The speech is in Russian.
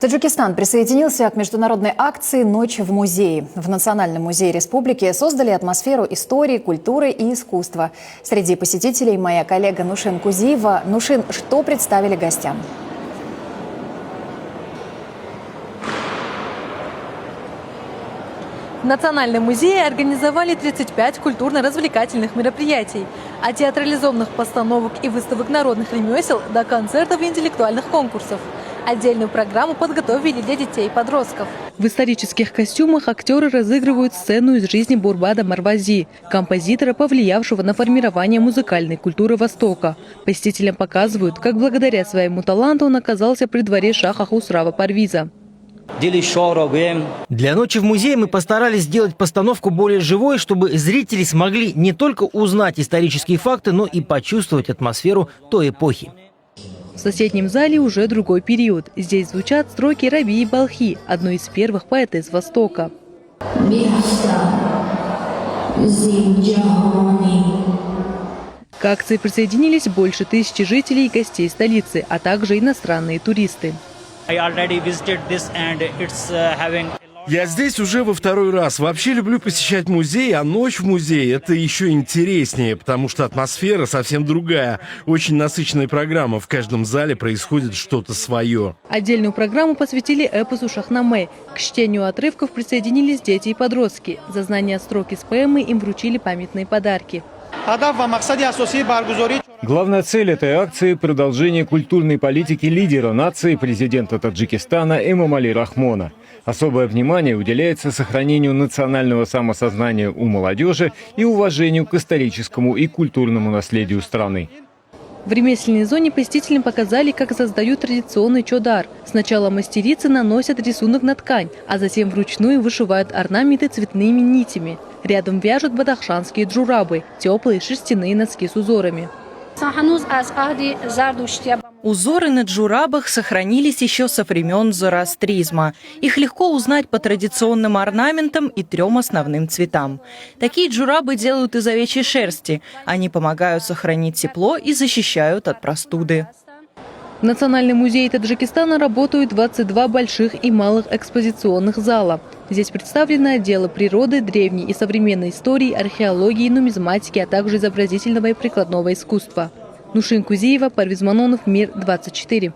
Таджикистан присоединился к международной акции «Ночь в музее». В Национальном музее республики создали атмосферу истории, культуры и искусства. Среди посетителей моя коллега Нушин Кузиева. Нушин, что представили гостям? В Национальном музее организовали 35 культурно-развлекательных мероприятий. От театрализованных постановок и выставок народных ремесел до концертов и интеллектуальных конкурсов. Отдельную программу подготовили для детей и подростков. В исторических костюмах актеры разыгрывают сцену из жизни Бурбада Марвази, композитора, повлиявшего на формирование музыкальной культуры Востока. Посетителям показывают, как благодаря своему таланту он оказался при дворе шаха Хусрава Парвиза. Для «Ночи в музее» мы постарались сделать постановку более живой, чтобы зрители смогли не только узнать исторические факты, но и почувствовать атмосферу той эпохи. В соседнем зале уже другой период. Здесь звучат строки Рабии Балхи, одной из первых поэтесс Востока. К акции присоединились больше 1000 жителей и гостей столицы, а также иностранные туристы. Я здесь уже во второй раз. Вообще люблю посещать музей, а «Ночь в музее» — это еще интереснее, потому что атмосфера совсем другая. Очень насыщенная программа. В каждом зале происходит что-то свое. Отдельную программу посвятили эпосу Шахнаме. К чтению отрывков присоединились дети и подростки. За знание строк из поэмы им вручили памятные подарки. Главная цель этой акции – продолжение культурной политики лидера нации, президента Таджикистана Эмомали Рахмона. Особое внимание уделяется сохранению национального самосознания у молодежи и уважению к историческому и культурному наследию страны. В ремесленной зоне посетителям показали, как создают традиционный чодар. Сначала мастерицы наносят рисунок на ткань, а затем вручную вышивают орнаменты цветными нитями. Рядом вяжут бадахшанские джурабы – теплые шерстяные носки с узорами. Узоры на джурабах сохранились еще со времен зороастризма. Их легко узнать по традиционным орнаментам и 3 основным цветам. Такие джурабы делают из овечьей шерсти. Они помогают сохранить тепло и защищают от простуды. В Национальном музее Таджикистана работают 22 больших и малых экспозиционных зала. Здесь представлены отделы природы, древней и современной истории, археологии, нумизматики, а также изобразительного и прикладного искусства. Нушин Кузиева, Парвиз Манонов, Мир 24.